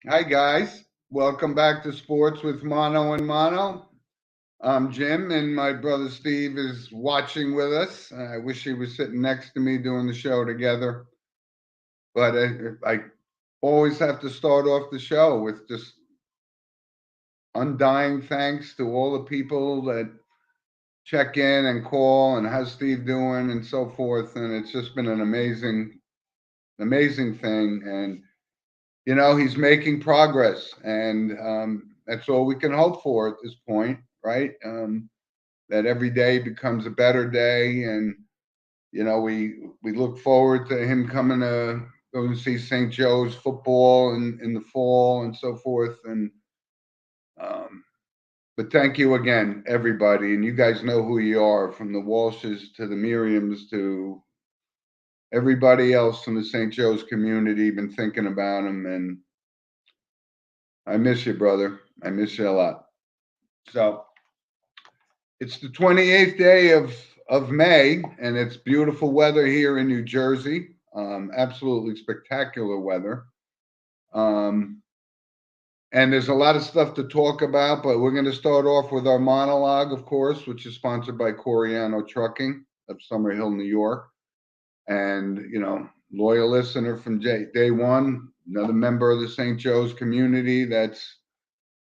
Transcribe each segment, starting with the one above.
Hi, guys. Welcome back to Sports with Mono and Mono. I'm Jim, and my brother Steve is watching with us. I wish he was sitting next to me doing the show together. But I always have to start off the show with just undying thanks to all the people that check in and call and how's Steve doing and so forth. And it's just been an amazing thing. And he's making progress, and that's all we can hope for at this point, right? That every day becomes a better day, and we look forward to him coming to go and see St. Joe's football in the fall and so forth. And um, but thank you again, everybody, and you guys know who you are, from the Walshes to the Miriams to everybody else in the St. Joe's community. Been thinking about him, and I miss you, brother. I miss you a lot. So it's the 28th day of May, and it's beautiful weather here in New Jersey. Absolutely spectacular weather. Um, and there's a lot of stuff to talk about, but we're going to start off with our monologue, of course, which is sponsored by Coriano Trucking of Summerhill, New York. And, loyal listener from day one, another member of the St. Joe's community that's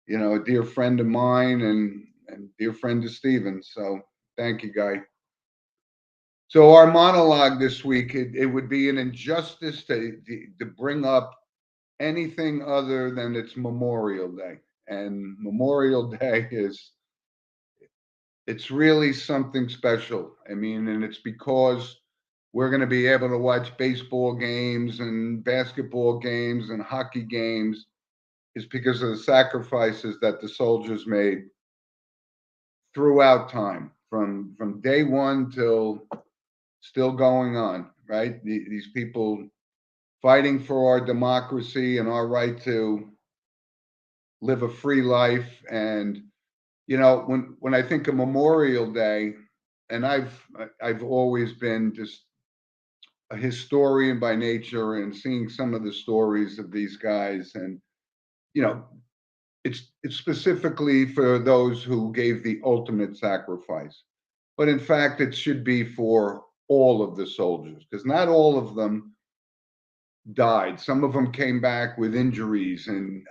a dear friend of mine and dear friend of Steven. So thank you, guy. So our monologue this week, it would be an injustice to bring up anything other than it's Memorial Day. And Memorial Day it's really something special. I mean, and it's because we're going to be able to watch baseball games and basketball games and hockey games is because of the sacrifices that the soldiers made throughout time, from day one till still going on, right? These people fighting for our democracy and our right to live a free life. And when I think of Memorial Day, and I've always been just a historian by nature, and seeing some of the stories of these guys, and you know it's specifically for those who gave the ultimate sacrifice. But in fact, it should be for all of the soldiers, because not all of them died. Some of them came back with injuries. And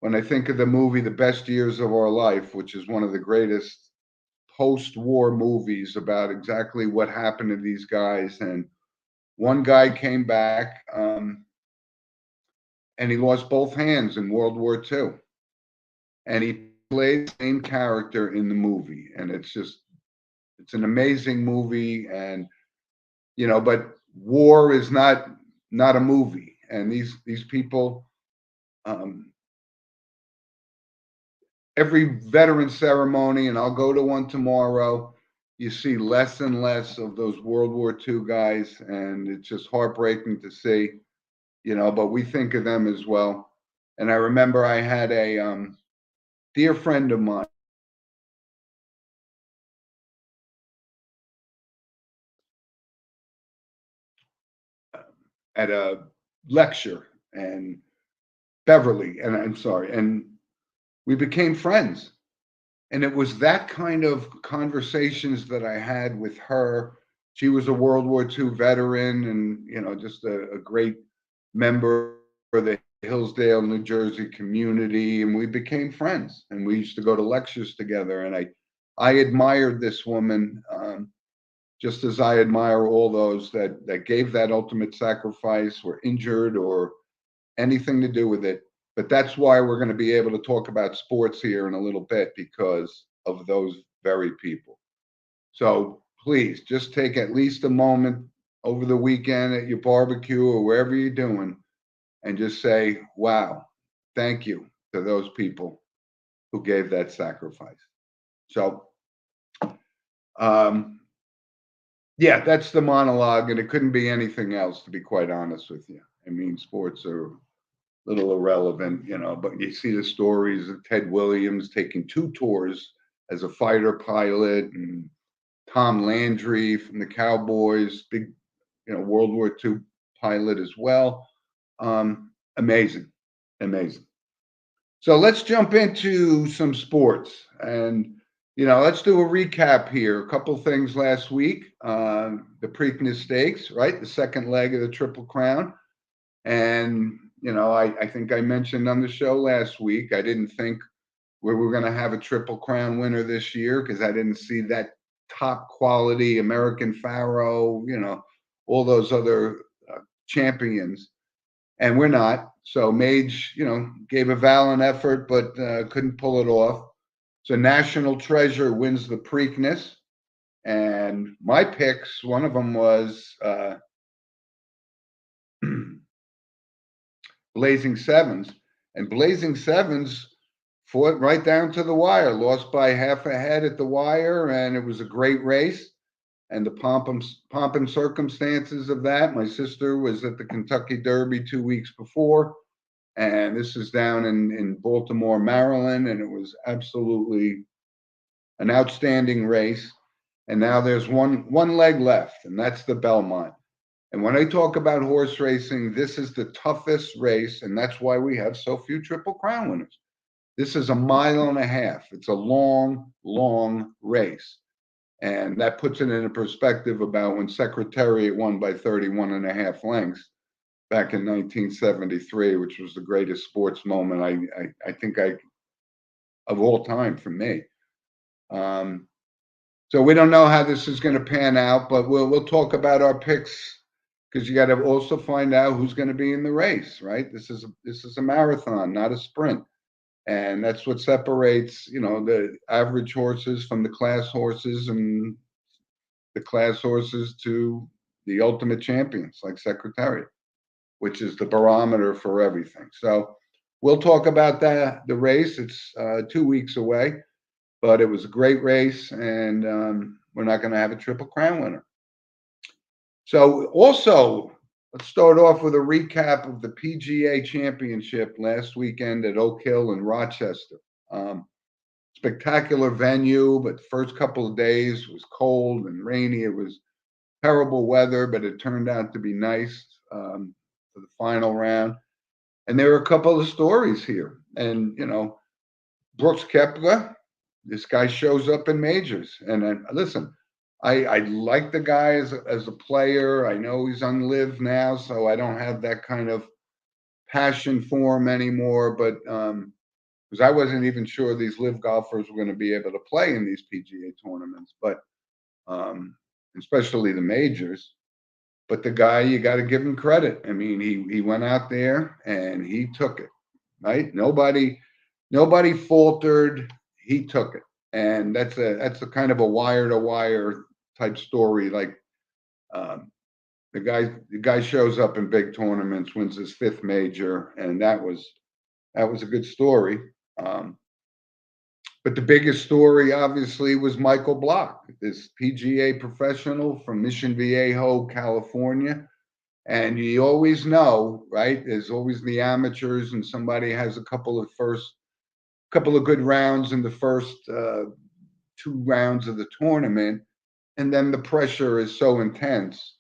when I think of the movie The Best Years of Our Life, which is one of the greatest post war movies about exactly what happened to these guys, and one guy came back and he lost both hands in World War II. And he played the same character in the movie. And it's an amazing movie. And but war is not a movie. And these people, um, every veteran ceremony, and I'll go to one tomorrow, you see less and less of those World War II guys, and it's just heartbreaking to see. But we think of them as well. And I remember I had a dear friend of mine at a lecture, and Beverly, and I'm sorry, and we became friends. And it was that kind of conversations that I had with her. She was a World War II veteran, and just a great member of the Hillsdale, New Jersey community, and we became friends. And we used to go to lectures together. And I admired this woman, just as I admire all those that gave that ultimate sacrifice, were injured or anything to do with it. But that's why we're going to be able to talk about sports here in a little bit, because of those very people. So please just take at least a moment over the weekend at your barbecue or wherever you're doing, and just say, wow, thank you to those people who gave that sacrifice. So, um, yeah, that's the monologue, and it couldn't be anything else, to be quite honest with you. I mean, sports are little irrelevant, but you see the stories of Ted Williams taking two tours as a fighter pilot, and Tom Landry from the Cowboys, big, World War II pilot as well. Amazing. Amazing. So let's jump into some sports and let's do a recap here. A couple things last week. The Preakness Stakes, right? The second leg of the Triple Crown. And, I think I mentioned on the show last week, I didn't think we were going to have a Triple Crown winner this year because I didn't see that top quality American Pharaoh, all those other champions. And we're not. So Mage, gave a valiant effort, but couldn't pull it off. So National Treasure wins the Preakness. And my picks, one of them was Blazing Sevens. And Blazing Sevens fought right down to the wire, lost by half a head at the wire, and it was a great race. And the pomp and circumstances of that, my sister was at the Kentucky Derby 2 weeks before, and this is down in Baltimore, Maryland, and it was absolutely an outstanding race. And now there's one leg left, and that's the Belmont. And when I talk about horse racing, this is the toughest race, and that's why we have so few Triple Crown winners. This is a mile and a half. It's a long, long race. And that puts it in a perspective about when Secretariat won by 31 and a half lengths back in 1973, which was the greatest sports moment I think of all time for me. So we don't know how this is going to pan out, but we'll talk about our picks because you got to also find out who's going to be in the race, right? This is a marathon, not a sprint. And that's what separates, the average horses from the class horses and the class horses to the ultimate champions like Secretariat, which is the barometer for everything. So we'll talk about the race. It's 2 weeks away, but it was a great race, and we're not going to have a Triple Crown winner. So also, let's start off with a recap of the PGA Championship last weekend at Oak Hill in Rochester. Spectacular venue, but the first couple of days was cold and rainy. It was terrible weather, but it turned out to be nice for the final round. And there were a couple of stories here. And, Brooks Koepka, this guy shows up in majors. And listen, I like the guy as a player. I know he's on LIV now, so I don't have that kind of passion for him anymore. But because I wasn't even sure these LIV golfers were going to be able to play in these PGA tournaments, but especially the majors. But the guy, you got to give him credit. I mean, he went out there and he took it, right? Nobody faltered. He took it, and that's a kind of a wire to wire type story. Like the guy shows up in big tournaments, wins his fifth major, and that was a good story. But the biggest story, obviously, was Michael Block, this PGA professional from Mission Viejo, California. And you always know, right? There's always the amateurs, and somebody has a couple of good rounds in the first 2 rounds of the tournament, and then the pressure is so intense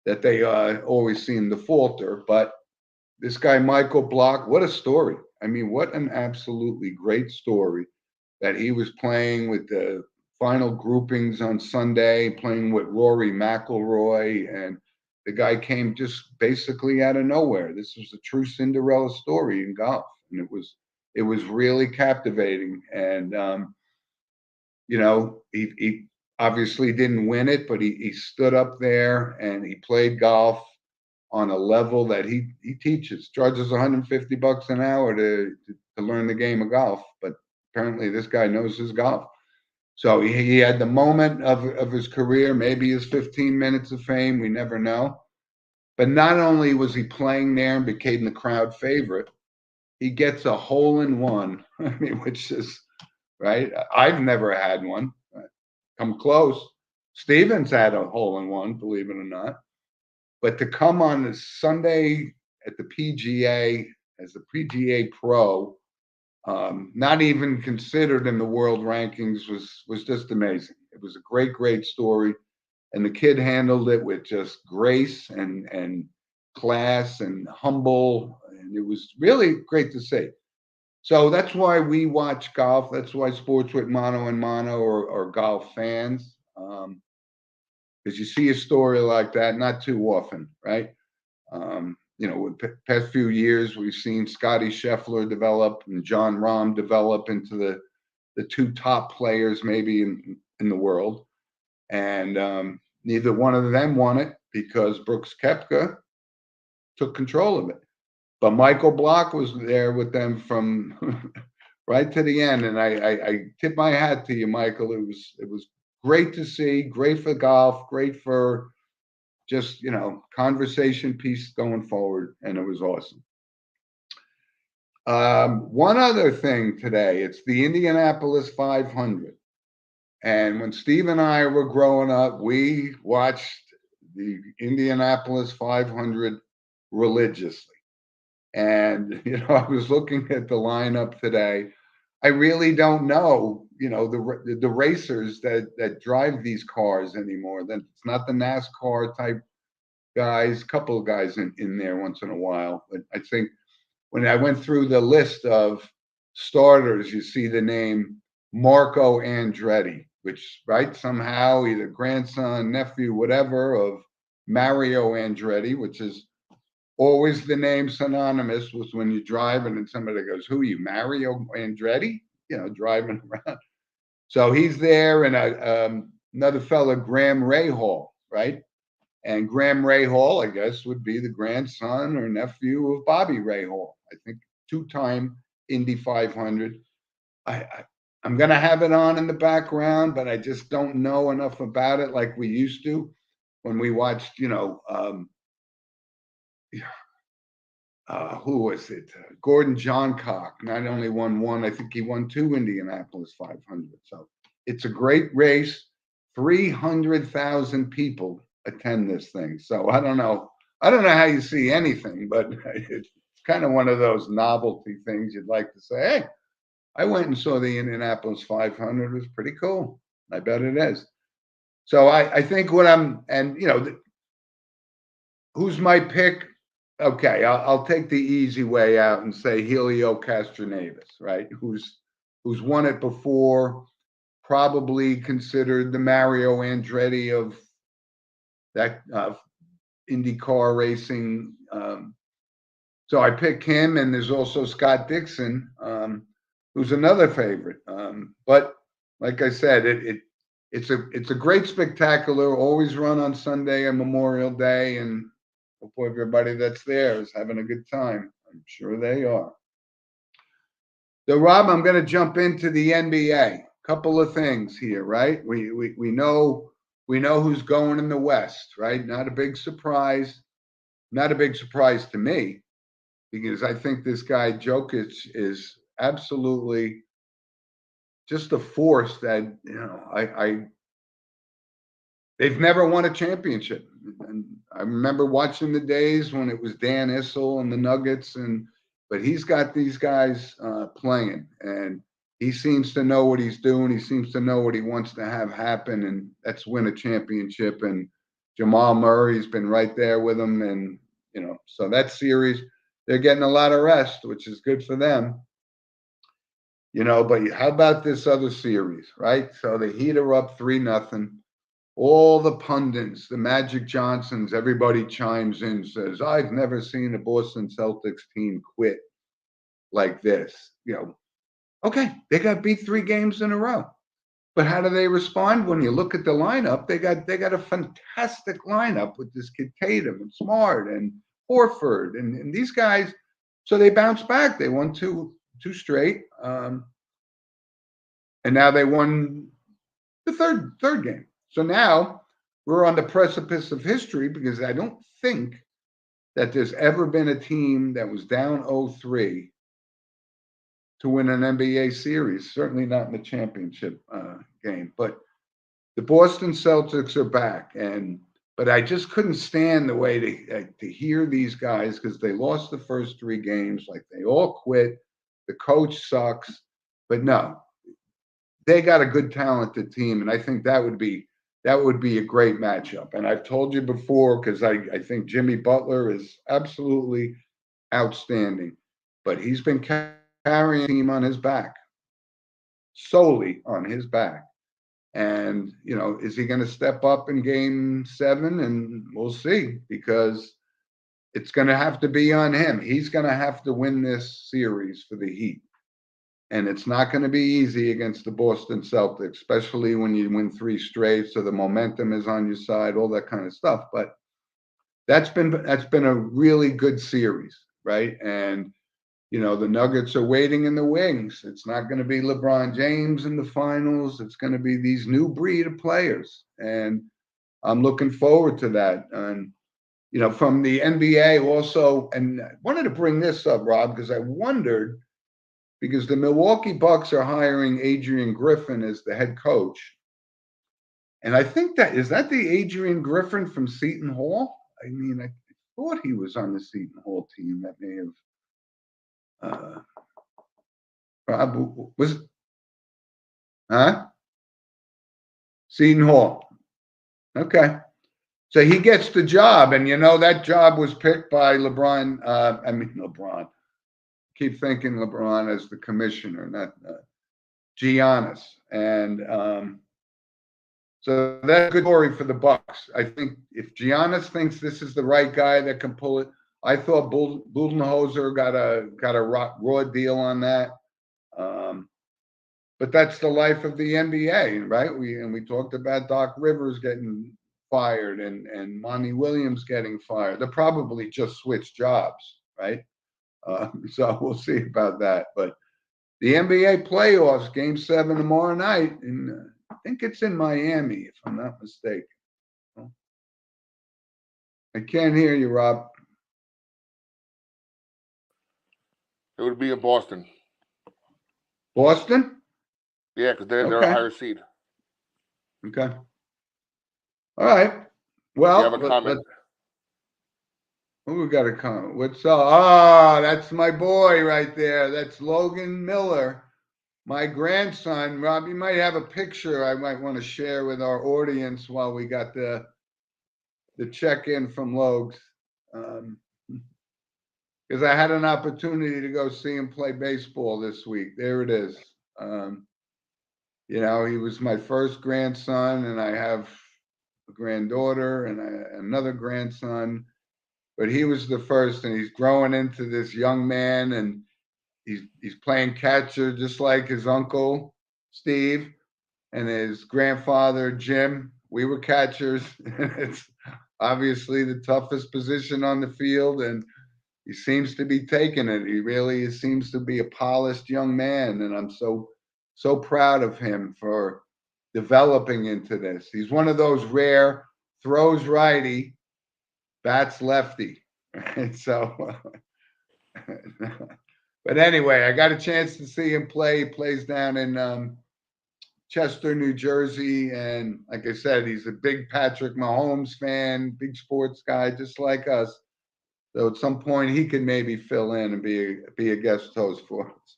that they always seem to falter. But this guy, Michael Block, what a story. I mean, what an absolutely great story that he was playing with the final groupings on Sunday, playing with Rory McIlroy, and the guy came just basically out of nowhere. This was a true Cinderella story in golf, and it was really captivating. And he obviously didn't win it, but he stood up there and he played golf on a level that he teaches. Charges $150 an hour to learn the game of golf, but apparently this guy knows his golf. So he had the moment of his career, maybe his 15 minutes of fame. We never know. But not only was he playing there and became the crowd favorite, he gets a hole in one. I mean, which is right. I've never had one. Come close. Stevens had a hole in one, believe it or not. But to come on a Sunday at the PGA as a PGA pro, not even considered in the world rankings, was just amazing. It was a great story, and the kid handled it with just grace and class and humble, and it was really great to see. So that's why we watch golf. That's why Sports with Mono and Mono are golf fans. Because you see a story like that not too often, right? With past few years, we've seen Scotty Scheffler develop and John Rahm develop into the two top players maybe in the world. And neither one of them won it because Brooks Koepka took control of it. But Michael Block was there with them from right to the end. And I tip my hat to you, Michael. It was great to see, great for golf, great for just, conversation piece going forward. And it was awesome. One other thing today, it's the Indianapolis 500. And when Steve and I were growing up, we watched the Indianapolis 500 religiously. And, I was looking at the lineup today. I really don't know, the racers that drive these cars anymore. That it's not the NASCAR type guys, couple of guys in there once in a while. But I think when I went through the list of starters, you see the name Marco Andretti, which, right, somehow either grandson, nephew, whatever, of Mario Andretti, which is always the name synonymous with when you drive and then somebody goes, who are you, Mario Andretti? Driving around. So he's there, and another fella, Graham Rahal, right? And Graham Rahal, I guess, would be the grandson or nephew of Bobby Rahal. I think two-time Indy 500. I'm going to have it on in the background, but I just don't know enough about it like we used to when we watched, who was it? Gordon Johncock not only won one, I think he won two Indianapolis 500. So it's a great race. 300,000 people attend this thing. So I don't know. I don't know how you see anything, but it's kind of one of those novelty things you'd like to say, hey, I went and saw the Indianapolis 500. It was pretty cool. I bet it is. So I think who's my pick? Okay, I'll take the easy way out and say Helio Castroneves, right? Who's won it before, probably considered the Mario Andretti of that IndyCar racing. So I pick him, and there's also Scott Dixon, who's another favorite. But like I said, it's a great spectacular. Always run on Sunday and Memorial Day, and hope everybody that's there is having a good time. I'm sure they are. So, Rob, I'm going to jump into the NBA. Couple of things here, right? We know who's going in the West, right? Not a big surprise. Not a big surprise to me, because I think this guy Jokic is absolutely just a force that they've never won a championship. And I remember watching the days when it was Dan Issel and the Nuggets, but he's got these guys playing, and he seems to know what he's doing. He seems to know what he wants to have happen, and that's win a championship. And Jamal Murray's been right there with him, and so that series, they're getting a lot of rest, which is good for them. But how about this other series, right? So the Heat are up 3-0. All the pundits, the Magic Johnsons, everybody chimes in, says, I've never seen a Boston Celtics team quit like this. Okay, they got beat 3 games in a row. But how do they respond? When you look at the lineup, they got a fantastic lineup with this kid Tatum and Smart and Horford and these guys. So they bounced back. They won two straight. And now they won the third game. So now we're on the precipice of history, because I don't think that there's ever been a team that was down 0-3 to win an NBA series, certainly not in the championship game. But the Boston Celtics are back, but I just couldn't stand the way to hear these guys, because they lost the first 3 games, like they all quit. The coach sucks, but no, they got a good talented team, and I think that would be a great matchup. And I've told you before, because I think Jimmy Butler is absolutely outstanding. But he's been carrying the team on his back, solely on his back. And, is he going to step up in game 7? And we'll see, because it's going to have to be on him. He's going to have to win this series for the Heat. And it's not going to be easy against the Boston Celtics, especially when you win 3 straight. So the momentum is on your side, all that kind of stuff. But that's been a really good series, right? And the Nuggets are waiting in the wings. It's not going to be LeBron James in the finals. It's going to be these new breed of players. And I'm looking forward to that. And, from the NBA also, and I wanted to bring this up, Rob, because I wondered, because the Milwaukee Bucks are hiring Adrian Griffin as the head coach. And I think is that the Adrian Griffin from Seton Hall? I mean, I thought he was on the Seton Hall team. That may have was Seton Hall. Okay. So he gets the job, and that job was picked by LeBron. LeBron. Keep thinking LeBron as the commissioner, not Giannis. And so that's a good story for the Bucks. I think if Giannis thinks this is the right guy that can pull it, I thought Budenholzer got a raw deal on that. But that's the life of the NBA, right? We talked about Doc Rivers getting fired and Monty Williams getting fired. They'll probably just switch jobs, right? So we'll see about that. But the NBA playoffs, Game 7 tomorrow night, and I think it's in Miami, if I'm not mistaken. I can't hear you, Rob. It would be in Boston. Boston? Yeah, because they're a higher seed. Okay. All right. Well, you have a comment. We got a comment. What's up? That's my boy right there. That's Logan Miller, my grandson. Rob, you might have a picture I might want to share with our audience while we got the check-in from Logs. Because I had an opportunity to go see him play baseball this week. There it is. He was my first grandson, and I have a granddaughter and another grandson. But he was the first, and he's growing into this young man, and he's playing catcher just like his uncle Steve and his grandfather Jim. We were catchers. It's obviously the toughest position on the field, and he seems to be taking it. He really seems to be a polished young man, and I'm so proud of him for developing into this. He's one of those rare throws righty, bats lefty. And so, but anyway, I got a chance to see him play. He plays down in Chester, New Jersey. And like I said, he's a big Patrick Mahomes fan, big sports guy, just like us. So at some point, he could maybe fill in and be a guest host for us.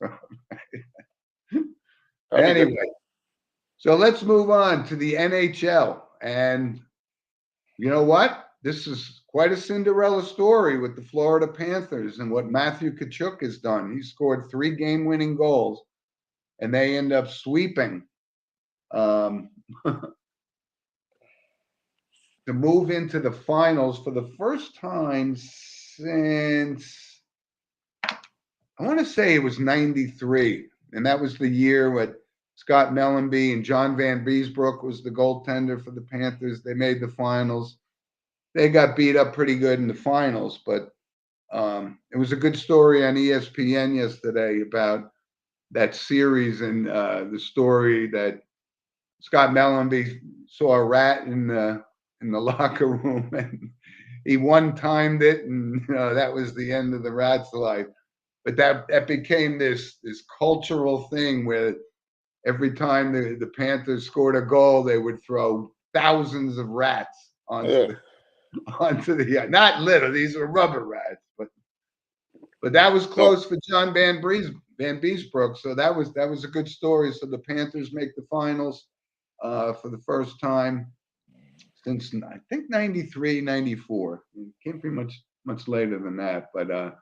Anyway, so let's move on to the NHL. And you know what? This is quite a Cinderella story with the Florida Panthers and what Matthew Tkachuk has done. He scored 3 game-winning goals, and they end up sweeping to move into the finals for the first time since, I want to say it was 93. And that was the year with Scott Mellenby and John Van Beesbrook was the goaltender for the Panthers. They made the finals. They got beat up pretty good in the finals, but it was a good story on ESPN yesterday about that series and the story that Scott Mellenby saw a rat in the locker room and he one-timed it, and that was the end of the rat's life. But that became this cultural thing where every time the Panthers scored a goal, they would throw thousands of rats onto the not litter. These are rubber rats, but that was close for John Van Beesbrook. So that was a good story. So the Panthers make the finals for the first time since I think 93, 94. It can't be much later than that. But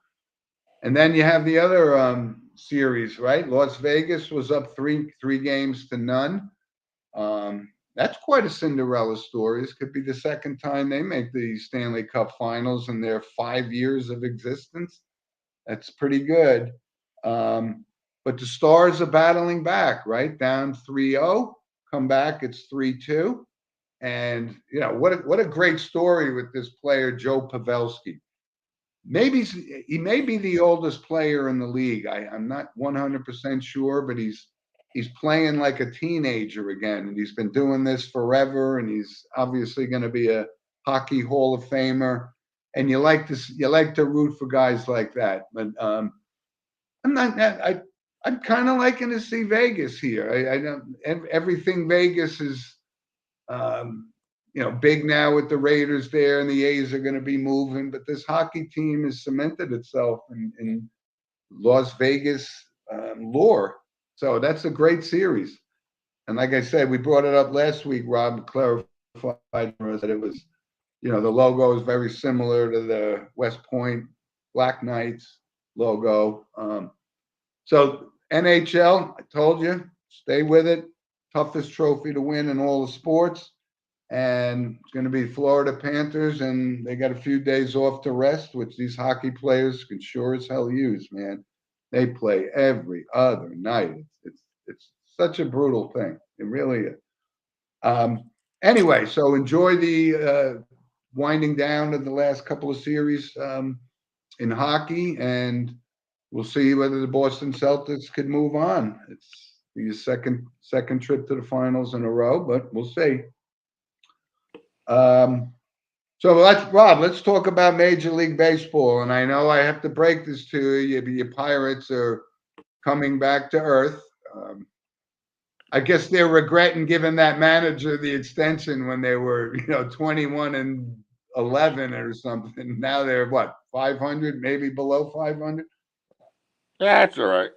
And then you have the other series, right? Las Vegas was up three games to none. That's quite a Cinderella story. This could be the second time they make the Stanley Cup Finals in their 5 years of existence. That's pretty good. But the Stars are battling back, right? Down 3-0, come back, it's 3-2. And what a great story with this player, Joe Pavelski. Maybe he may be the oldest player in the league. I'm not 100% sure, but he's playing like a teenager again, and he's been doing this forever. And he's obviously going to be a hockey Hall of Famer. And you like to root for guys like that. But I'm kind of liking to see Vegas here. I don't everything Vegas is. Big now with the Raiders there, and the A's are going to be moving. But this hockey team has cemented itself in Las Vegas lore. So that's a great series. And like I said, we brought it up last week. Rob clarified for us that it was, the logo is very similar to the West Point Black Knights logo. So NHL, I told you, stay with it. Toughest trophy to win in all the sports. And it's going to be Florida Panthers, and they got a few days off to rest, which these hockey players can sure as hell use, man. They play every other night. It's such a brutal thing. It really is. Anyway, so enjoy the winding down of the last couple of series in hockey, and we'll see whether the Boston Celtics could move on. It's the second trip to the finals in a row, but we'll see. So let's talk about Major League Baseball. And I know I have to break this to you, but your Pirates are coming back to earth. I guess they're regretting giving that manager the extension when they were, 21-11 or something. Now they're 500, maybe below 500. That's all right.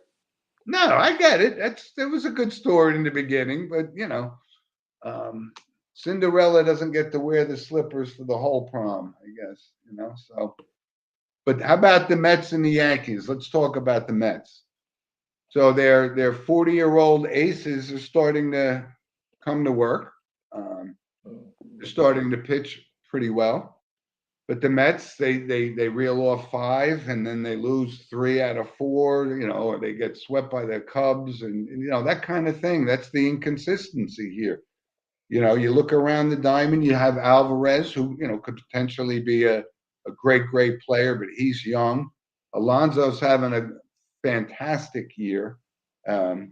No, I get it. It was a good story in the beginning, but Cinderella doesn't get to wear the slippers for the whole prom, I guess, so. But how about the Mets and the Yankees? Let's talk about the Mets. So their 40-year-old aces are starting to come to work. They're starting to pitch pretty well. But the Mets, they reel off 5, and then they lose 3 out of 4, or they get swept by the Cubs, and that kind of thing. That's the inconsistency here. You look around the diamond, you have Alvarez, who, could potentially be a great player, but he's young. Alonso's having a fantastic year. But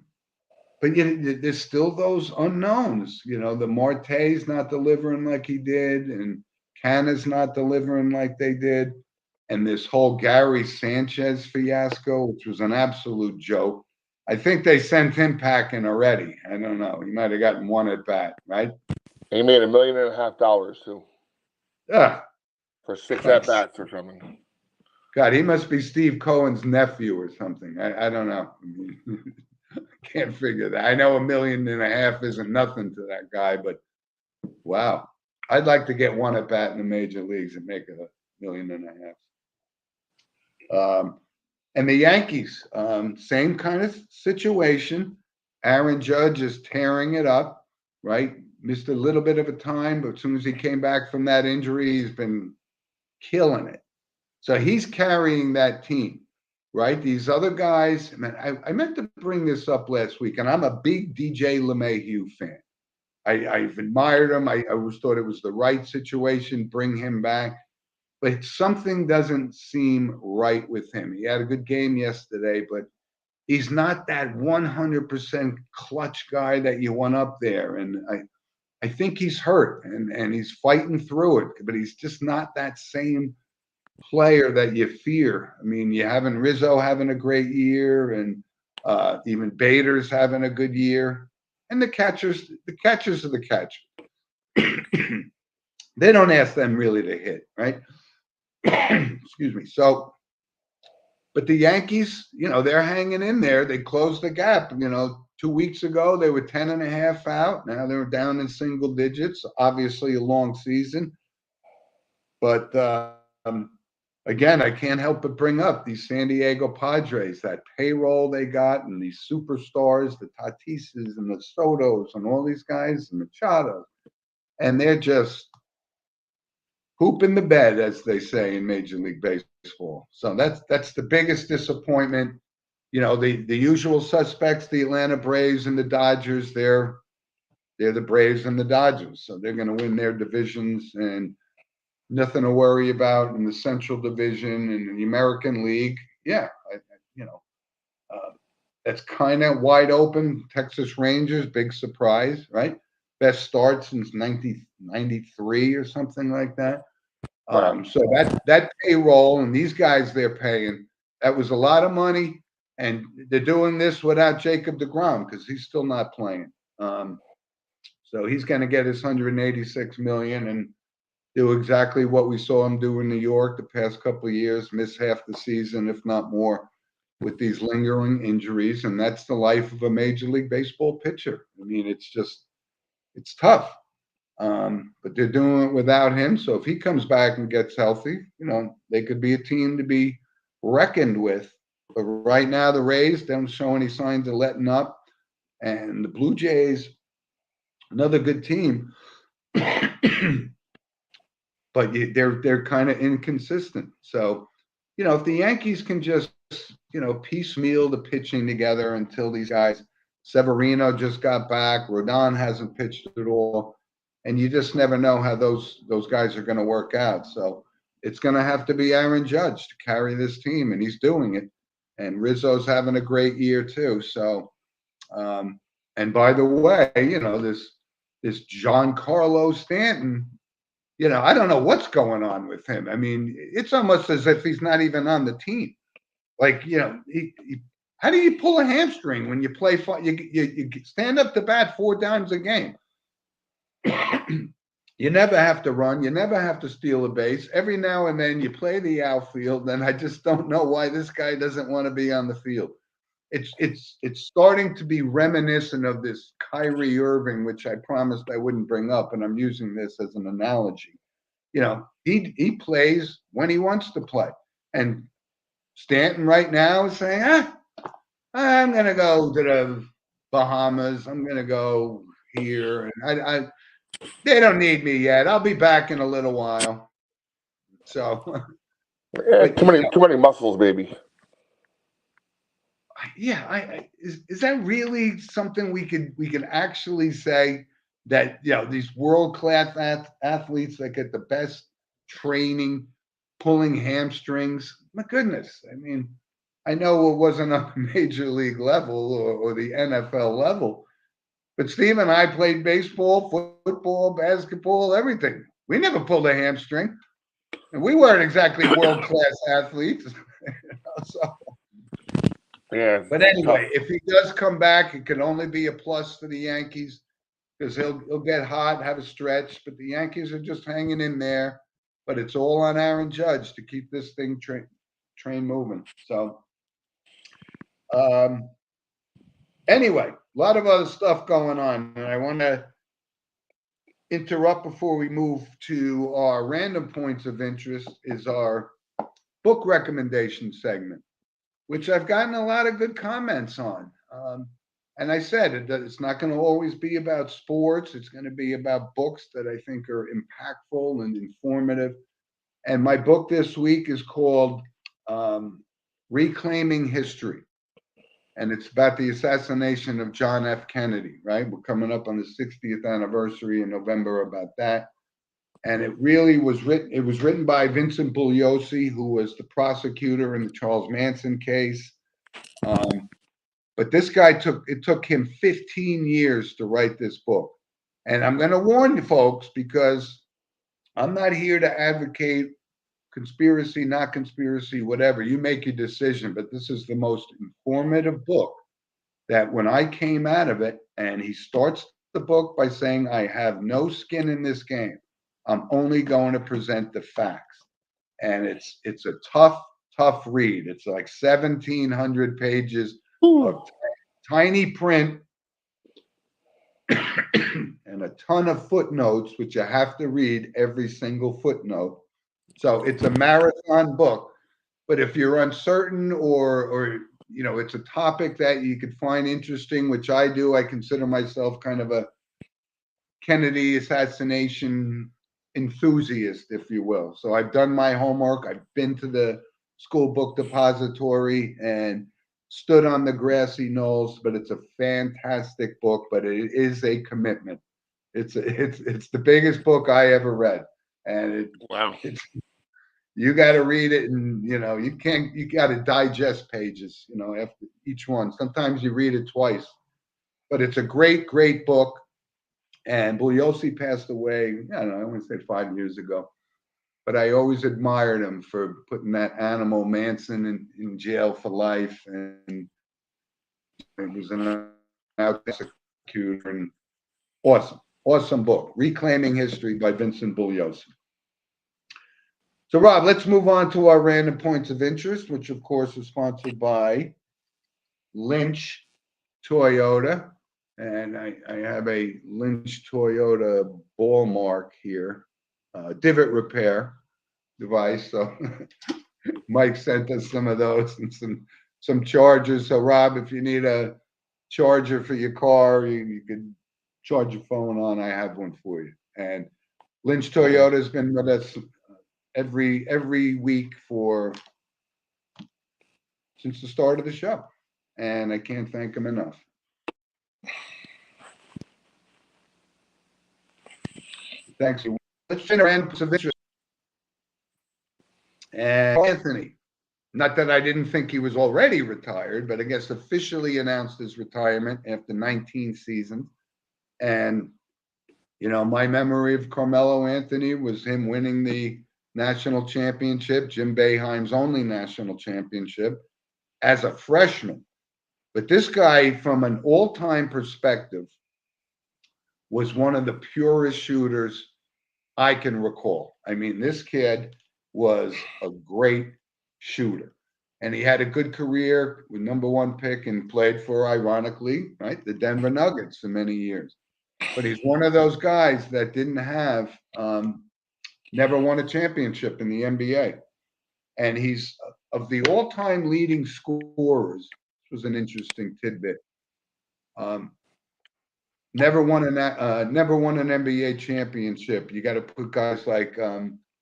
there's still those unknowns. The Marte's not delivering like he did, and Canna's not delivering like they did. And this whole Gary Sanchez fiasco, which was an absolute joke. I think they sent him packing already. I don't know. He might have gotten one at bat, right? He made $1.5 million too. Yeah. For 6 at bats or something. God, he must be Steve Cohen's nephew or something. I don't know. I can't figure that. I know $1.5 million isn't nothing to that guy, but wow. I'd like to get one at bat in the major leagues and make it $1.5 million. And the Yankees, same kind of situation. Aaron Judge is tearing it up, right? Missed a little bit of a time, but as soon as he came back from that injury, he's been killing it. So he's carrying that team, right? These other guys, man, I meant to bring this up last week, and I'm a big DJ LeMahieu fan. I've admired him. I always thought it was the right situation, bring him back. But something doesn't seem right with him. He had a good game yesterday, but he's not that 100% clutch guy that you want up there. And I think he's hurt, and he's fighting through it, but he's just not that same player that you fear. I mean, you having Rizzo having a great year, and even Bader's having a good year. And the catchers are the catchers. They don't ask them really to hit, right? Excuse me. So, but the Yankees, they're hanging in there. They closed the gap. 2 weeks ago, they were 10.5 out. Now they're down in single digits. Obviously, a long season. But again, I can't help but bring up these San Diego Padres, that payroll they got, and these superstars, the Tatises and the Sotos and all these guys, and Machado, and they're just hooping the bed, as they say in Major League Baseball. So that's the biggest disappointment. You know, the usual suspects, the Atlanta Braves and the Dodgers, they're the Braves and the Dodgers. So they're going to win their divisions and nothing to worry about in the Central Division and in the American League. Yeah, you know, that's kind of wide open. Texas Rangers, big surprise, right? Best start since 1993 or something like that. So that payroll and these guys they're paying, that was a lot of money. And they're doing this without Jacob deGrom because he's still not playing. So he's going to get his 186 million and do exactly what we saw him do in New York the past couple of years, miss half the season, if not more, with these lingering injuries. And that's the life of a Major League Baseball pitcher. I mean, it's tough. But they're doing it without him. So if he comes back and gets healthy, you know, they could be a team to be reckoned with. But right now, the Rays don't show any signs of letting up. And the Blue Jays, another good team. But they're kind of inconsistent. So, you know, if the Yankees can just, you know, piecemeal the pitching together until these guys, Severino just got back, Rodon hasn't pitched at all, and you just never know how those guys are going to work out. So it's going to have to be Aaron Judge to carry this team, and he's doing it. And Rizzo's having a great year too. So, and by the way, you know, this Giancarlo Stanton, you know, I don't know what's going on with him. I mean, it's almost as if he's not even on the team. Like, you know, how do you pull a hamstring when you play? You stand up to bat 4 times a game. You never have to run. You never have to steal a base. Every now and then you play the outfield, and I just don't know why this guy doesn't want to be on the field. It's starting to be reminiscent of this Kyrie Irving, which I promised I wouldn't bring up, and I'm using this as an analogy. You know, he plays when he wants to play, and Stanton right now is saying, I'm going to go to the Bahamas. I'm going to go here, and they don't need me yet. I'll be back in a little while. So, too many muscles, baby. Yeah, is that really something we could actually say that, you know, these world-class athletes that get the best training, pulling hamstrings? My goodness, I mean, I know it wasn't on the major league level or the NFL level, but Steve and I played baseball, football, basketball, everything. We never pulled a hamstring, and we weren't exactly world-class athletes. So. Yeah, but anyway, if he does come back, it can only be a plus for the Yankees because he'll get hot, have a stretch. But the Yankees are just hanging in there. But it's all on Aaron Judge to keep this thing train moving. So, anyway, a lot of other stuff going on, and I want to interrupt before we move to our random points of interest. Is our book recommendation segment, which I've gotten a lot of good comments on. And I said it's not going to always be about sports. It's going to be about books that I think are impactful and informative. And my book this week is called Reclaiming History. And it's about the assassination of John F. Kennedy, right? We're coming up on the 60th anniversary in November about that. And it really was written. It was written by Vincent Bugliosi, who was the prosecutor in the Charles Manson case. But this guy took him 15 years to write this book. And I'm going to warn you folks, because I'm not here to advocate conspiracy, not conspiracy, whatever. You make your decision. But this is the most informative book that when I came out of it, and he starts the book by saying, I have no skin in this game. I'm only going to present the facts. And it's a tough read. It's like 1,700 pages of tiny print and a ton of footnotes, which you have to read every single footnote. So it's a marathon book. But if you're uncertain or it's a topic that you could find interesting, which I do, I consider myself kind of a Kennedy assassination enthusiast, if you will. So I've done my homework. I've been to the school book depository and stood on the grassy knolls, but it's a fantastic book, but it is a commitment. It's the biggest book I ever read. And Wow. you got to read it, and you got to digest pages, after each one. Sometimes you read it twice, but it's a great, great book. And Bugliosi passed away, I don't know, I want to say 5 years ago. But I always admired him for putting that animal Manson in jail for life. And it was an executor. And awesome, awesome book, Reclaiming History by Vincent Bugliosi. So, Rob, let's move on to our random points of interest, which, of course, is sponsored by Lynch Toyota. And I have a Lynch Toyota ball mark here, divot repair device. So Mike sent us some of those and some chargers. So Rob, if you need a charger for your car, you could charge your phone on. I have one for you. And Lynch Toyota has been with us every week since the start of the show, and I can't thank them enough. Thanks. Let's finish random of interest. And Anthony, not that I didn't think he was already retired, but I guess officially announced his retirement after 19 seasons. And my memory of Carmelo Anthony was him winning the national championship, Jim Boeheim's only national championship, as a freshman. But this guy, from an all-time perspective, was one of the purest shooters I can recall. I mean, this kid was a great shooter. And he had a good career with #1 pick and played for, ironically, right, the Denver Nuggets for many years. But he's one of those guys that didn't have, never won a championship in the NBA. And he's of the all-time leading scorers. This was an interesting tidbit. Never won an NBA championship. You got to put guys like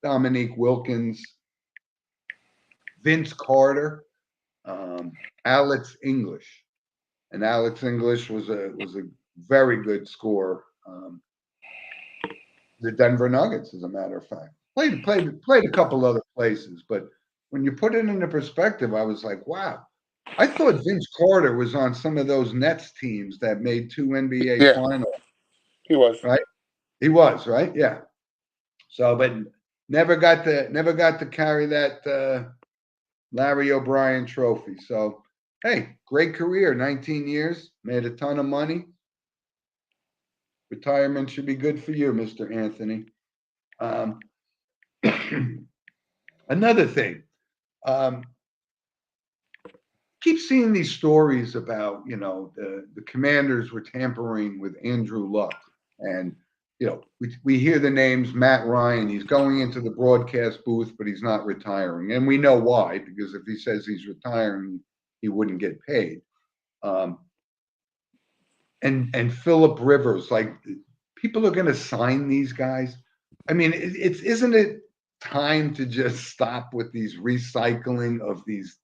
Dominique Wilkins, Vince Carter, Alex English, and Alex English was a very good scorer. The Denver Nuggets, as a matter of fact, played a couple other places, but when you put it into perspective, I was like, wow. I thought Vince Carter was on some of those Nets teams that made 2 NBA finals. He was. Right? He was, right? Yeah. So, but never got to carry that Larry O'Brien trophy. So, hey, great career, 19 years, made a ton of money. Retirement should be good for you, Mr. Anthony. Another thing, keep seeing these stories about, the Commanders were tampering with Andrew Luck. And, we hear the names Matt Ryan. He's going into the broadcast booth, but he's not retiring. And we know why, because if he says he's retiring, he wouldn't get paid. And Philip Rivers, like, people are going to sign these guys. I mean, isn't it time to just stop with these recycling of these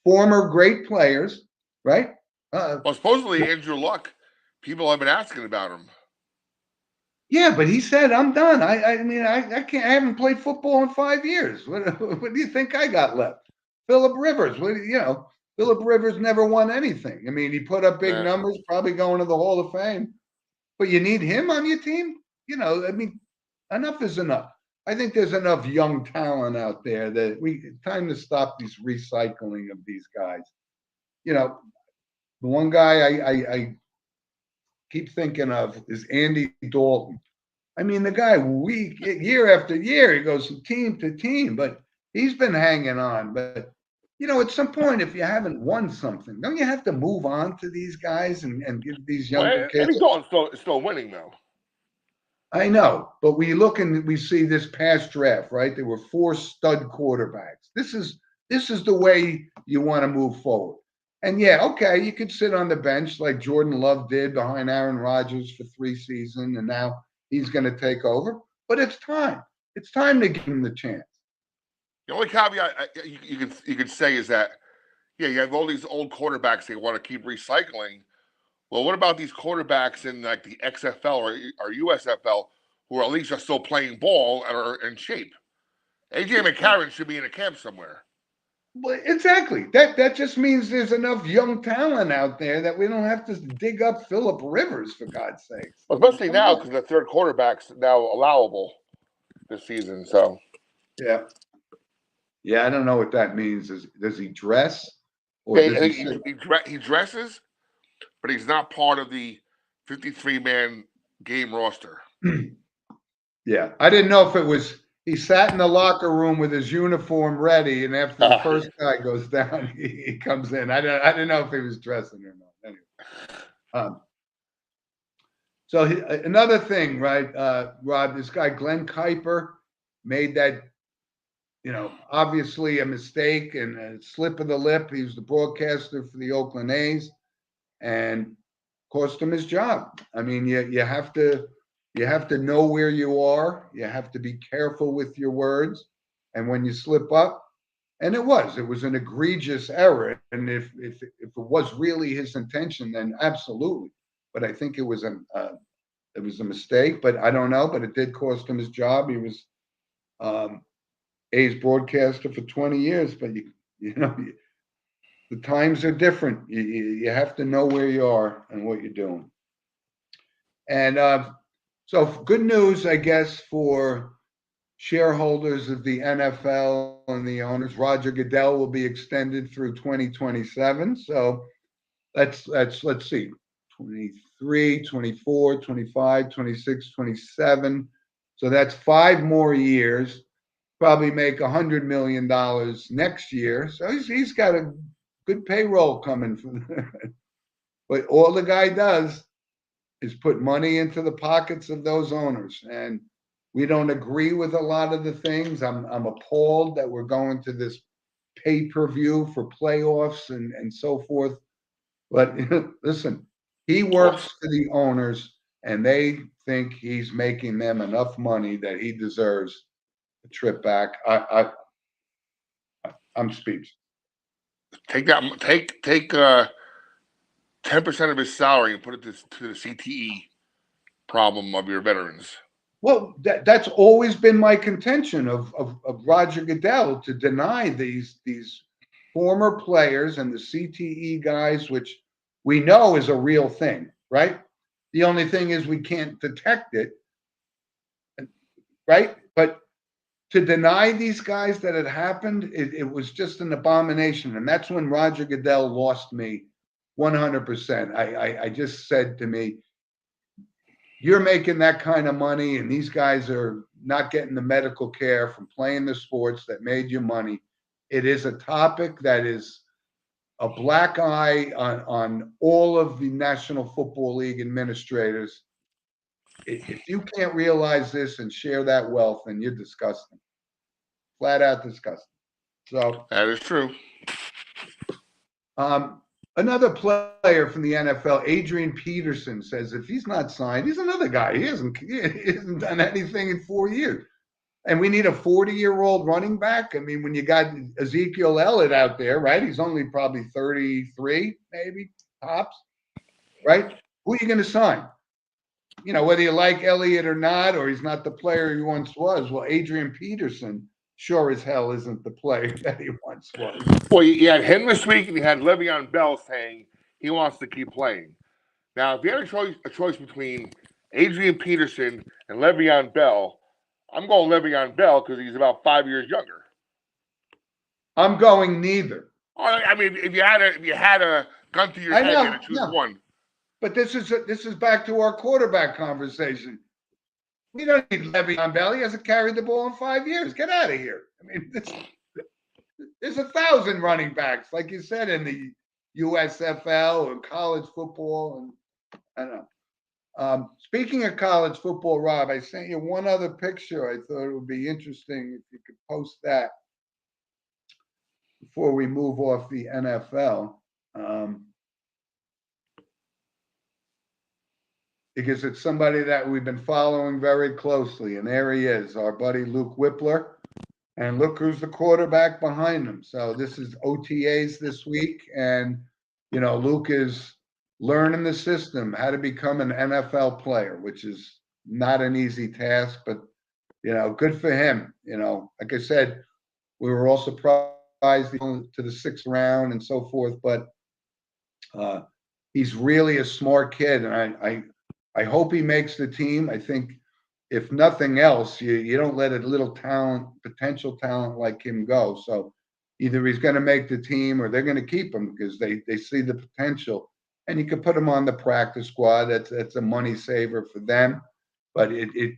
former great players, right? Well, supposedly Andrew Luck, people have been asking about him. Yeah, but he said, "I'm done. I mean, I can't. I haven't played football in 5 years. What do you think I got left?" Philip Rivers, Philip Rivers never won anything. I mean, he put up big numbers, probably going to the Hall of Fame, but you need him on your team. I mean, enough is enough. I think there's enough young talent out there that time to stop these recycling of these guys. The one guy I keep thinking of is Andy Dalton. I mean, the guy year after year, he goes from team to team, but he's been hanging on. But at some point, if you haven't won something, don't you have to move on to these guys and give these younger kids? Andy Dalton's still winning though. I know, but we look and we see this past draft, right? There were 4 stud quarterbacks. This is the way you want to move forward. And yeah, okay, you could sit on the bench like Jordan Love did behind Aaron Rodgers for 3 seasons, and now he's going to take over. But it's time. It's time to give him the chance. The only caveat you could say is that yeah, you have all these old quarterbacks they want to keep recycling. Well, what about these quarterbacks in like the XFL or USFL who are at least are still playing ball and are in shape? AJ McCarron should be in a camp somewhere. Well, exactly. That just means there's enough young talent out there that we don't have to dig up Philip Rivers, for God's sakes. Well, especially now because the third quarterback's now allowable this season. So yeah, I don't know what that means. Does he dress, or does he dresses, but he's not part of the 53-man game roster. Yeah, I didn't know if it was he sat in the locker room with his uniform ready, and after the first guy goes down, he comes in. I didn't know if he was dressing or not. Anyway, so another thing, right, Rob? This guy Glenn Kuiper made that, obviously a mistake and a slip of the lip. He was the broadcaster for the Oakland A's, and cost him his job. I mean, you have to know where you are. You have to be careful with your words, and when you slip up, and it was an egregious error. And if it was really his intention, then absolutely. But I think it was a mistake. But I don't know. But it did cost him his job. He was A's broadcaster for 20 years. But the times are different. You have to know where you are and what you're doing. And so good news, I guess, for shareholders of the NFL and the owners. Roger Goodell will be extended through 2027. So let's see, 23, 24, 25, 26, 27. So that's 5 more years. Probably make $100 million next year. So he's got a good payroll coming from there. But all the guy does is put money into the pockets of those owners. And we don't agree with a lot of the things. I'm appalled that we're going to this pay-per-view for playoffs and so forth. But listen, he works for the owners, and they think he's making them enough money that he deserves a trip back. I'm speechless. Take 10% of his salary and put it to the CTE problem of your veterans. Well, that's always been my contention of Roger Goodell, to deny these former players and the CTE guys, which we know is a real thing, right? The only thing is we can't detect it, right? But to deny these guys that it happened, it was just an abomination. And that's when Roger Goodell lost me 100%. I just said to me, you're making that kind of money, and these guys are not getting the medical care from playing the sports that made you money. It is a topic that is a black eye on all of the National Football League administrators. If you can't realize this and share that wealth, then you're disgusting. Flat out disgusting. So that is true. Another player from the NFL, Adrian Peterson, says if he's not signed, he's another guy. He hasn't done anything in 4 years. And we need a 40-year-old running back. I mean, when you got Ezekiel Elliott out there, right? He's only probably 33, maybe, tops, right? Who are you going to sign? Whether you like Elliott or not, or he's not the player he once was. Well, Adrian Peterson sure as hell isn't the player that he once was. Well, you had him this week, and you had Le'Veon Bell saying he wants to keep playing. Now, if you had a choice between Adrian Peterson and Le'Veon Bell, I'm going Le'Veon Bell because he's about 5 years younger. I'm going neither. I mean, if you had a gun to your head, you had to choose one. But this is back to our quarterback conversation. We don't need Le'Veon Bell. He hasn't carried the ball in 5 years. Get out of here. I mean, there's 1,000 running backs, like you said, in the USFL or college football, and I don't know. Speaking of college football, Rob, I sent you one other picture. I thought it would be interesting if you could post that before we move off the NFL. Because it's somebody that we've been following very closely. And there he is, our buddy Luke Whippler. And look who's the quarterback behind him. So this is OTAs this week. And, Luke is learning the system, how to become an NFL player, which is not an easy task, but, good for him. Like I said, we were all surprised to the 6th round and so forth, but he's really a smart kid. And I hope he makes the team. I think if nothing else, you don't let a little potential talent like him go. So either he's going to make the team or they're going to keep him because they see the potential. And you can put him on the practice squad. That's a money saver for them. But it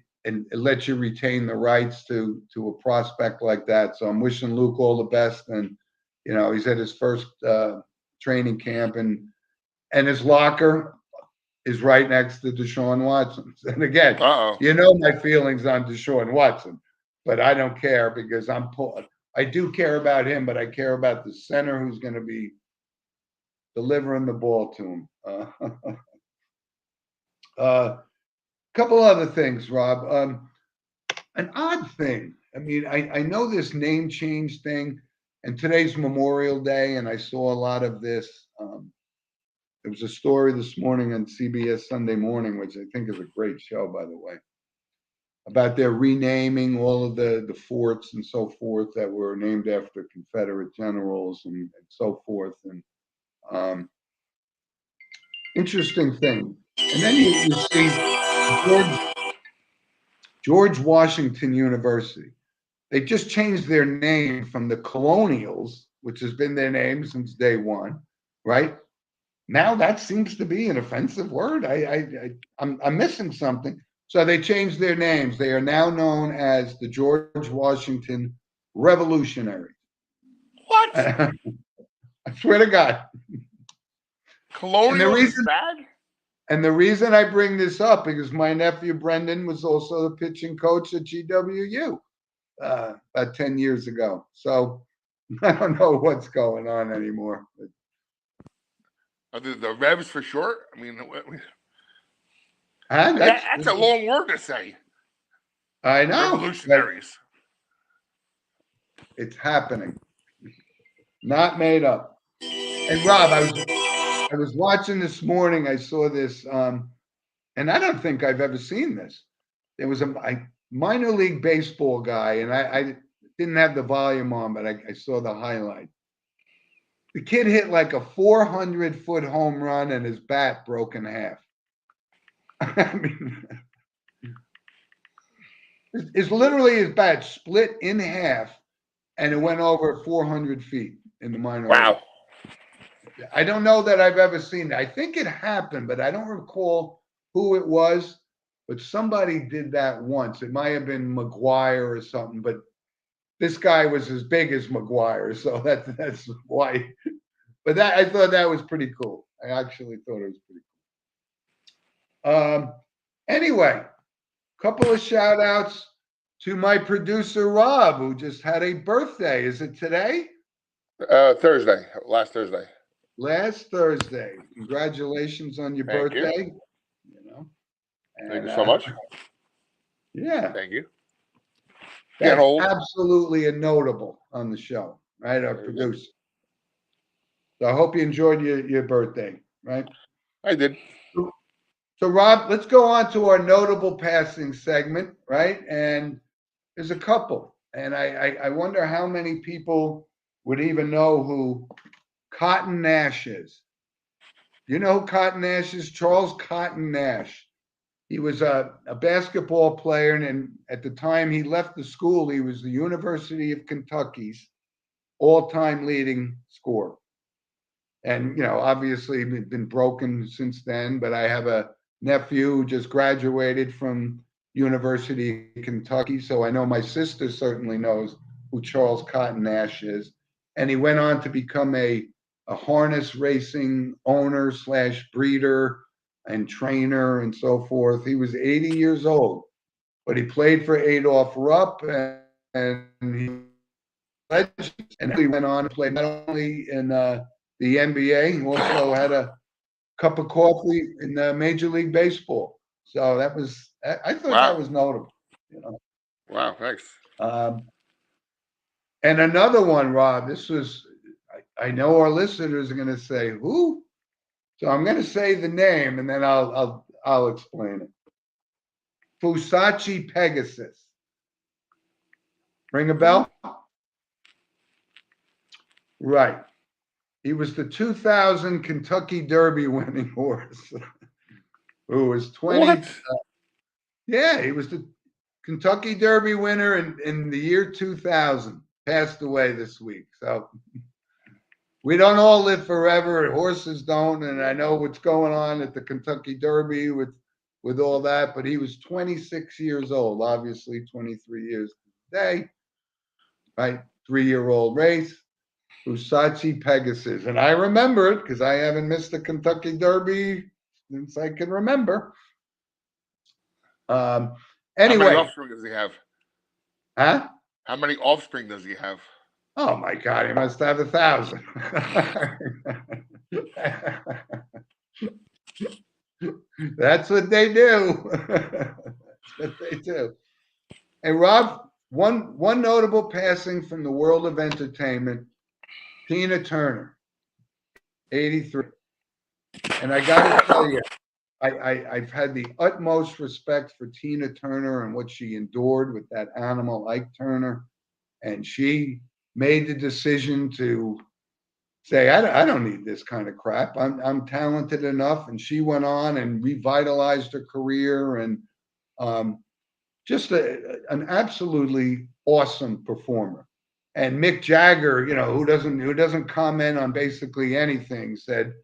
lets you retain the rights to a prospect like that. So I'm wishing Luke all the best. And, he's at his first training camp and his locker is right next to Deshaun Watson. And again, my feelings on Deshaun Watson, but I don't care because I do care about him, but I care about the center who's going to be delivering the ball to him. Couple other things, Rob. An odd thing. I mean, I know this name change thing, and today's Memorial Day, and I saw a lot of this. There was a story this morning on CBS Sunday Morning, which I think is a great show, by the way, about their renaming all of the forts and so forth that were named after Confederate generals and so forth. And interesting thing. And then you see George Washington University. They just changed their name from the Colonials, which has been their name since day one, right? Now that seems to be an offensive word. I'm missing something. So they changed their names. They are now known as the George Washington Revolutionaries. What? I swear to God. Colonial is bad? And the reason I bring this up because my nephew Brendan was also the pitching coach at GWU about 10 years ago. So I don't know what's going on anymore. Are the Revs for short? I mean, that's a long word to say. I know. Revolutionaries. It's happening. Not made up. And Rob, I was watching this morning. I saw this, and I don't think I've ever seen this. There was a minor league baseball guy, and I didn't have the volume on, but I saw the highlight. The kid hit like a 400-foot home run, and his bat broke in half. I mean, it's literally his bat split in half, and it went over 400 feet in the minor league. Wow. I don't know that I've ever seen it. I think it happened, but I don't recall who it was. But somebody did that once. It might have been McGuire or something, but this guy was as big as McGuire, so that's why. But I thought that was pretty cool. I actually thought it was pretty cool. Anyway, couple of shout outs to my producer Rob, who just had a birthday. Is it today? Thursday. Last Thursday. Last Thursday. Congratulations on your birthday. Thank you so much. Yeah. Thank you. That's absolutely a notable on the show, right? Our producer. So I hope you enjoyed your birthday, right? I did. So Rob, let's go on to our notable passing segment, right? And there's a couple. And I wonder how many people would even know who Cotton Nash is. You know who Cotton Nash is? Charles Cotton Nash. He was a basketball player, and at the time he left the school, he was the University of Kentucky's all-time leading scorer. And, obviously been broken since then, but I have a nephew who just graduated from University of Kentucky, so I know my sister certainly knows who Charles Cotton Nash is. And he went on to become a harness racing owner / breeder. and trainer and so forth. He was 80 years old, but he played for Adolph Rupp, and he went on to play not only in the NBA, he also had a cup of coffee in Major League Baseball. So that was, I thought that was notable. You know. Wow, thanks. And another one, Rob, this was, I know our listeners are going to say, who? So I'm going to say the name and then I'll explain it. Fusachi Pegasus. Ring a bell? Right. He was the 2000 Kentucky Derby winning horse. Who was 20. What? Yeah, he was the Kentucky Derby winner in the year 2000. Passed away this week. So we don't all live forever. Horses don't. And I know what's going on at the Kentucky Derby with all that. But he was 26 years old, obviously 23 years today. Right? 3-year-old race. Fusachi Pegasus. And I remember it because I haven't missed the Kentucky Derby since I can remember. Anyway. How many offspring does he have? Huh? How many offspring does he have? Oh my God, he must have 1,000. That's what they do. That's what they do. Hey, Rob, one notable passing from the world of entertainment, Tina Turner, 83. And I got to tell you, I've had the utmost respect for Tina Turner and what she endured with that animal, Ike Turner. And she made the decision to say, I don't need this kind of crap. I'm talented enough. And she went on and revitalized her career and just an absolutely awesome performer. And Mick Jagger, you know, who doesn't comment on basically anything, said,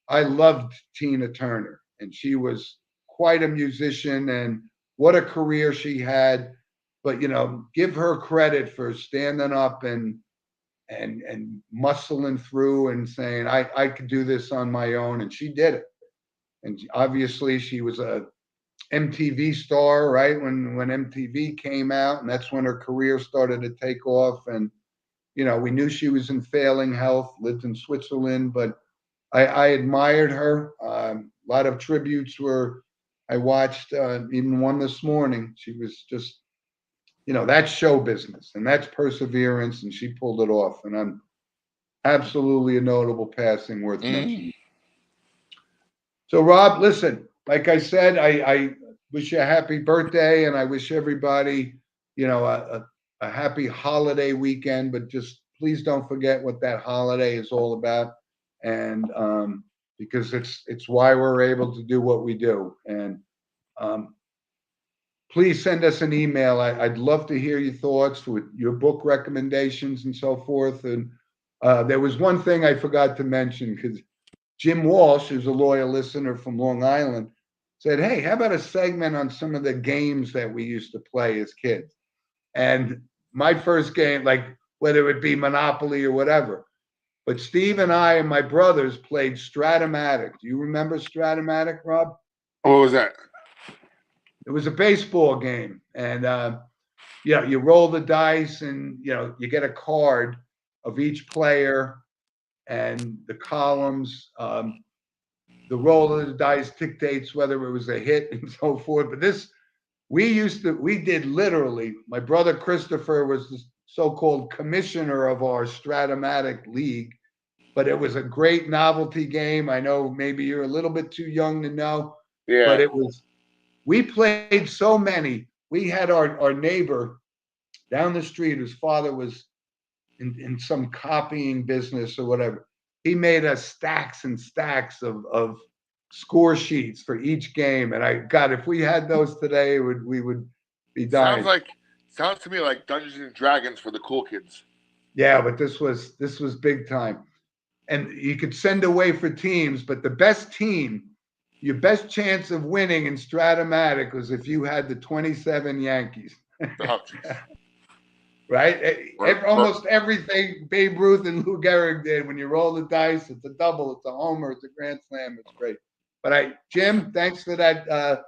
I loved Tina Turner. And she was quite a musician and what a career she had. But, you know, give her credit for standing up and muscling through and saying, I could do this on my own. And she did it. And obviously she was a MTV star, right? When MTV came out, and that's when her career started to take off. And, you know, we knew she was in failing health, lived in Switzerland, but I admired her. A lot of tributes I watched, even one this morning. She was just, you know, that's show business and that's perseverance, and she pulled it off. And I'm absolutely a notable passing worth mentioning. So, Rob, listen, like I said, I wish you a happy birthday, and I wish everybody, you know, a happy holiday weekend. But just please don't forget what that holiday is all about, and because it's why we're able to do what we do. And please send us an email. I'd love to hear your thoughts with your book recommendations and so forth. And there was one thing I forgot to mention because Jim Walsh, who's a loyal listener from Long Island, said, hey, how about a segment on some of the games that we used to play as kids? And my first game, like whether it be Monopoly or whatever, but Steve and I and my brothers played Stratomatic. Do you remember Stratomatic, Rob? What was that? It was a baseball game. And, you know, you roll the dice and, you know, you get a card of each player and the columns. The roll of the dice dictates whether it was a hit and so forth. But we did literally, my brother Christopher was the so-called commissioner of our Stratomatic league, but it was a great novelty game. I know maybe you're a little bit too young to know, but we played so many. We had our neighbor down the street whose father was in some copying business or whatever. He made us stacks and stacks of score sheets for each game. And if we had those today, we would be dying. Sounds to me like Dungeons and Dragons for the cool kids. Yeah, but this was big time. And you could send away for teams, but the best team, your best chance of winning in Stratomatic was if you had the 27 Yankees. Oh, right? Almost everything Babe Ruth and Lou Gehrig did. When you roll the dice, it's a double, it's a homer, it's a grand slam. It's great. But Jim, thanks for that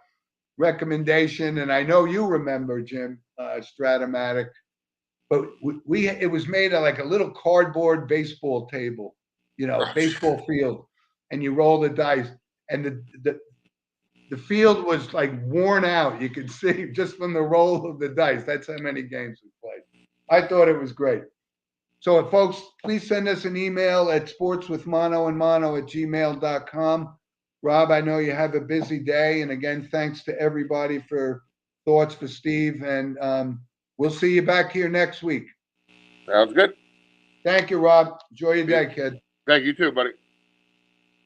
recommendation. And I know you remember, Jim, Stratomatic. But it was made of like a little cardboard baseball table, baseball field, and you roll the dice, and the field was like worn out. You could see just from the roll of the dice. That's how many games we played. I thought it was great. So, folks, please send us an email at sportswithmano@gmail.com. Rob, I know you have a busy day. And again, thanks to everybody for thoughts for Steve. And we'll see you back here next week. Sounds good. Thank you, Rob. Enjoy your day, kid. Thank you too, buddy.